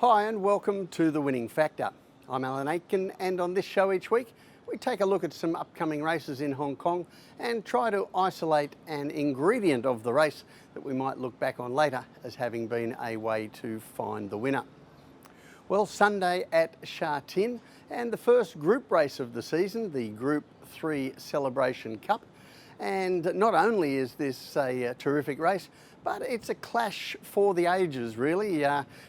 Hi and welcome to The Winning Factor. I'm Alan Aitken, and on this show each week we take a look at some upcoming races in Hong Kong and try to isolate an ingredient of the race that we might look back on later as having been a way to find the winner. Well, Sunday at Sha Tin, and the first group race of the season, the Group 3 Celebration Cup. And not only is this a terrific race, but it's a clash for the ages, really.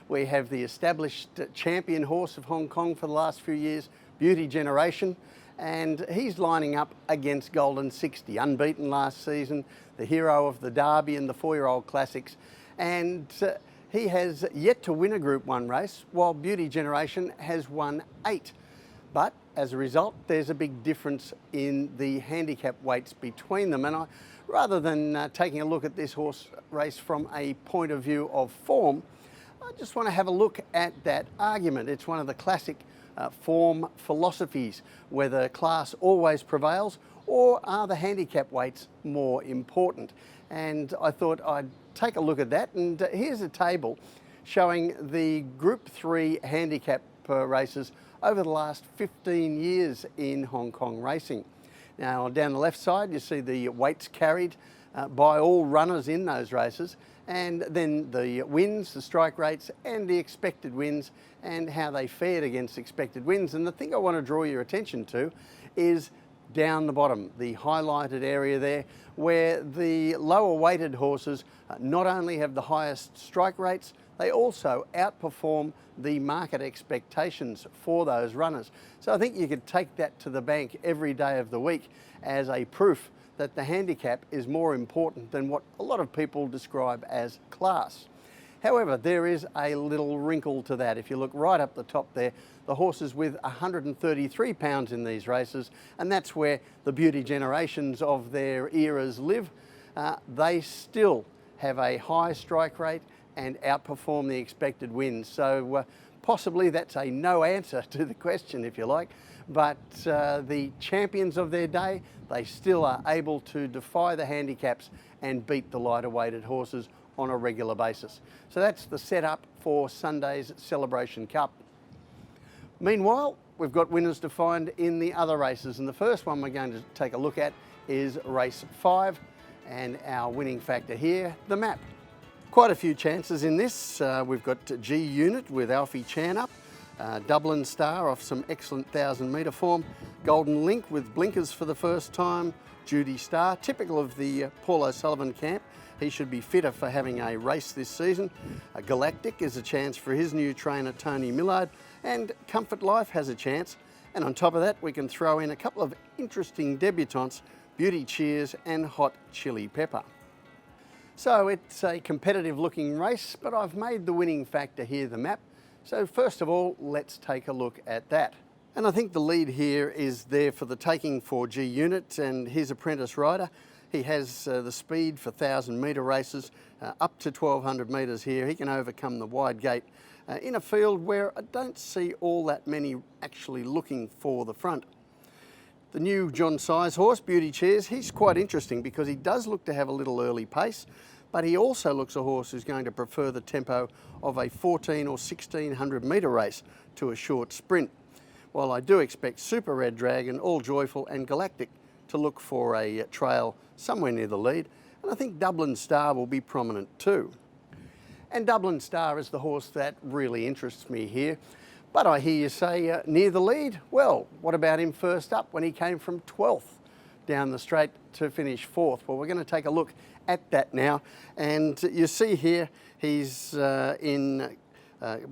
We have the established champion horse of Hong Kong for the last few years, Beauty Generation, and he's lining up against Golden 60, unbeaten last season, the hero of the Derby and the 4-year-old classics. And he has yet to win a Group 1 race, while Beauty Generation has won 8. But as a result, there's a big difference in the handicap weights between them. And rather than taking a look at this horse race from a point of view of form, I just want to have a look at that argument. It's one of the classic form philosophies, whether class always prevails or are the handicap weights more important. And I thought I'd take a look at that. And here's a table showing the Group 3 handicap races over the last 15 years in Hong Kong racing. Now, down the left side, you see the weights carried by all runners in those races, and then the wins, the strike rates, and the expected wins, and how they fared against expected wins. And the thing I want to draw your attention to is down the bottom, the highlighted area there, where the lower weighted horses not only have the highest strike rates, they also outperform the market expectations for those runners. So I think you could take that to the bank every day of the week as a proof that the handicap is more important than what a lot of people describe as class. However, there is a little wrinkle to that. If you look right up the top there, the horses with 133 pounds in these races, and that's where the Beauty Generations of their eras live, they still have a high strike rate and outperform the expected wins. So possibly that's a no answer to the question, if you like, but the champions of their day, they still are able to defy the handicaps and beat the lighter weighted horses on a regular basis. So that's the setup for Sunday's Celebration Cup. Meanwhile, we've got winners to find in the other races, and the first one we're going to take a look at is race 5, and our winning factor here, the map. Quite a few chances in this. We've got G Unit with Alfie Chan up, Dublin Star off some excellent 1,000-metre form, Golden Link with blinkers for the first time, Judy Star, typical of the Paul O'Sullivan camp. He should be fitter for having a race this season. Galactic is a chance for his new trainer, Tony Millard, and Comfort Life has a chance. And on top of that, we can throw in a couple of interesting debutantes, Beauty Cheers and Hot Chili Pepper. So it's a competitive looking race, but I've made the winning factor here the map. So first of all, let's take a look at that. And I think the lead here is there for the taking for G Unit and his apprentice rider. He has the speed for 1,000-metre races, up to 1,200 metres here. He can overcome the wide gate in a field where I don't see all that many actually looking for the front. The new John Size horse, Beauty Cheers, he's quite interesting because he does look to have a little early pace, but he also looks a horse who's going to prefer the tempo of a 1,400 or 1,600 metre race to a short sprint. While I do expect Super Red Dragon, All Joyful and Galactic to look for a trail somewhere near the lead, and I think Dublin Star will be prominent too. And Dublin Star is the horse that really interests me here. But I hear you say near the lead. Well, what about him first up when he came from 12th down the straight to finish 4th? Well, we're going to take a look at that now. And you see here, he's in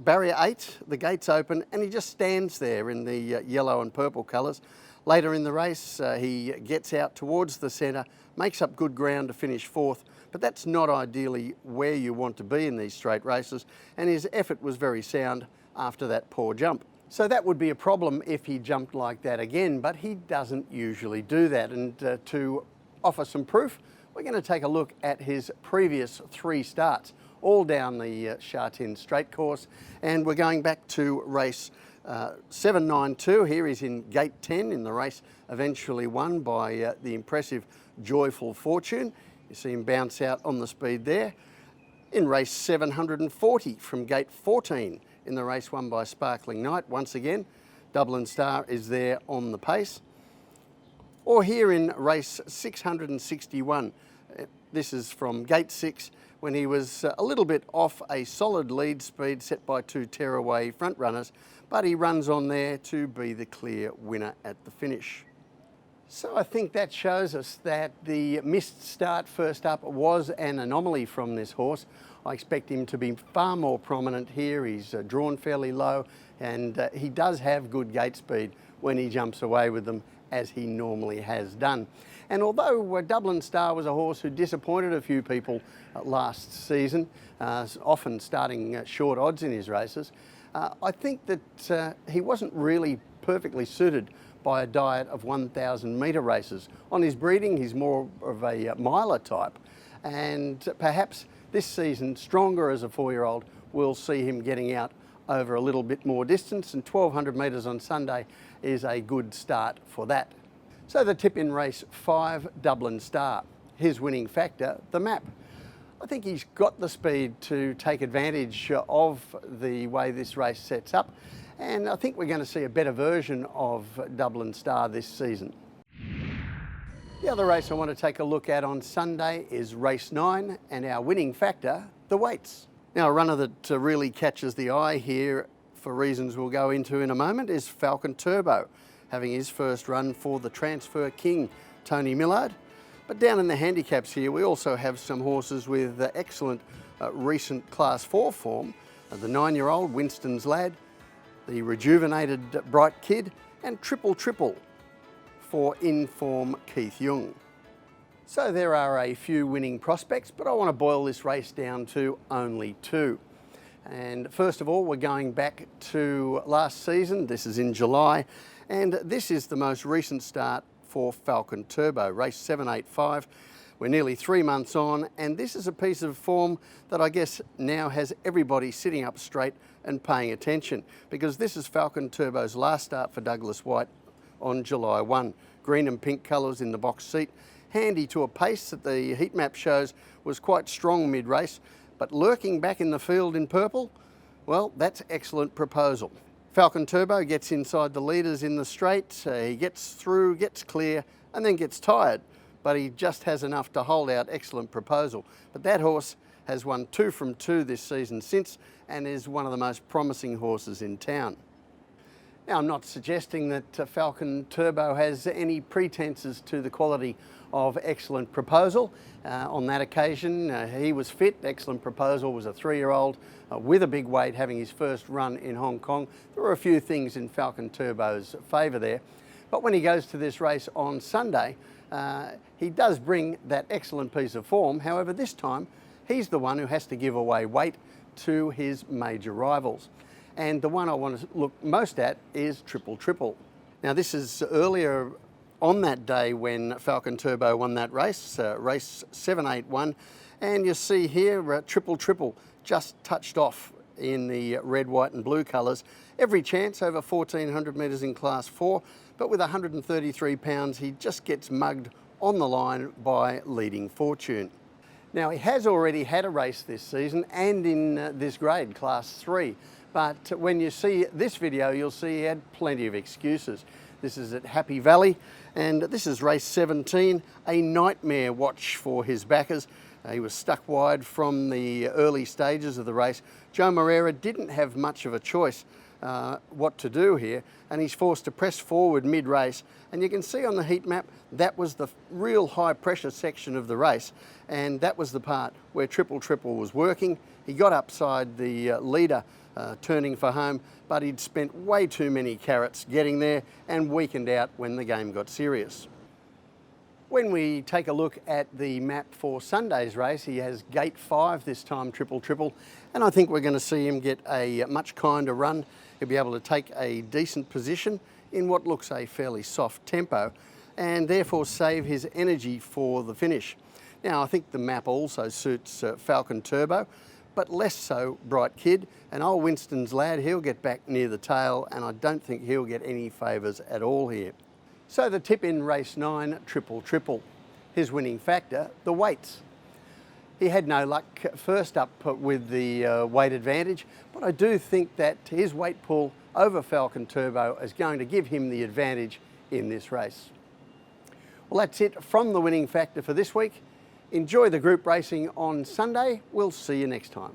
barrier 8, the gate's open, and he just stands there in the yellow and purple colours. Later in the race, he gets out towards the centre, makes up good ground to finish 4th, but that's not ideally where you want to be in these straight races, and his effort was very sound after that poor jump. So that would be a problem if he jumped like that again, but he doesn't usually do that. And to offer some proof, we're going to take a look at his previous 3 starts, all down the Sha Tin straight course, and we're going back to race 792. Here he's in gate 10 in the race eventually won by the impressive Joyful Fortune. You see him bounce out on the speed there. In race 740 from gate 14, in the race won by Sparkling Night. Once again, Dublin Star is there on the pace. Or here in race 661. This is from gate 6, when he was a little bit off a solid lead speed set by two tearaway front runners, but he runs on there to be the clear winner at the finish. So I think that shows us that the missed start first up was an anomaly from this horse. I expect him to be far more prominent here. He's drawn fairly low, and he does have good gate speed when he jumps away with them, as he normally has done. And although Dublin Star was a horse who disappointed a few people last season, often starting short odds in his races, I think that he wasn't really perfectly suited by a diet of 1,000 metre races. On his breeding, he's more of a miler type, and perhaps this season, stronger as a 4-year-old, will see him getting out over a little bit more distance, and 1,200 metres on Sunday is a good start for that. So the tip in race 5, Dublin Star. His winning factor, the map. I think he's got the speed to take advantage of the way this race sets up, and I think we're going to see a better version of Dublin Star this season. The other race I want to take a look at on Sunday is race 9, and our winning factor, the weights. Now, a runner that really catches the eye here, for reasons we'll go into in a moment, is Falcon Turbo, having his first run for the transfer king, Tony Millard. But down in the handicaps here, we also have some horses with excellent recent Class 4 form. The 9-year-old Winston's Lad, the rejuvenated Bright Kid, and Triple Triple for in-form Keith Young. So there are a few winning prospects, but I want to boil this race down to only 2. And first of all, we're going back to last season. This is in July, and this is the most recent start for Falcon Turbo, race 785. We're nearly 3 months on, and this is a piece of form that I guess now has everybody sitting up straight and paying attention, because this is Falcon Turbo's last start for Douglas White on July 1. Green and pink colours in the box seat, handy to a pace that the heat map shows was quite strong mid-race, but lurking back in the field in purple, well, that's excellent proposal. Falcon Turbo gets inside the leaders in the straight, he gets through, gets clear, and then gets tired, but he just has enough to hold out excellent proposal. But that horse has won 2 from 2 this season since, and is one of the most promising horses in town. Now, I'm not suggesting that Falcon Turbo has any pretences to the quality of excellent proposal. On that occasion, he was fit. Excellent proposal was a 3-year-old with a big weight, having his first run in Hong Kong. There were a few things in Falcon Turbo's favour there. But when he goes to this race on Sunday, he does bring that excellent piece of form. However, this time, he's the one who has to give away weight to his major rivals. And the one I want to look most at is Triple Triple. Now, this is earlier on that day when Falcon Turbo won that race, race 781, and you see here Triple Triple just touched off in the red, white and blue colours. Every chance over 1,400 metres in Class 4, but with 133 pounds he just gets mugged on the line by Leading Fortune. Now, he has already had a race this season and in this grade, Class 3. But when you see this video, you'll see he had plenty of excuses. This is at Happy Valley, and this is race 17, a nightmare watch for his backers. He was stuck wide from the early stages of the race. Joe Moreira didn't have much of a choice what to do here, and he's forced to press forward mid-race. And you can see on the heat map, that was the real high pressure section of the race, and that was the part where Triple Triple was working. He got upside the leader, turning for home, but he'd spent way too many carrots getting there and weakened out when the game got serious. When we take a look at the map for Sunday's race, he has gate 5 this time, Triple Triple, and I think we're going to see him get a much kinder run. He'll be able to take a decent position in what looks a fairly soft tempo, and therefore save his energy for the finish. Now, I think the map also suits Falcon Turbo, but less so Bright Kid, and old Winston's Lad, he'll get back near the tail, and I don't think he'll get any favours at all here. So the tip in race 9, Triple Triple. His winning factor, the weights. He had no luck first up with the weight advantage, but I do think that his weight pull over Falcon Turbo is going to give him the advantage in this race. Well, that's it from the winning factor for this week. Enjoy the group racing on Sunday. We'll see you next time.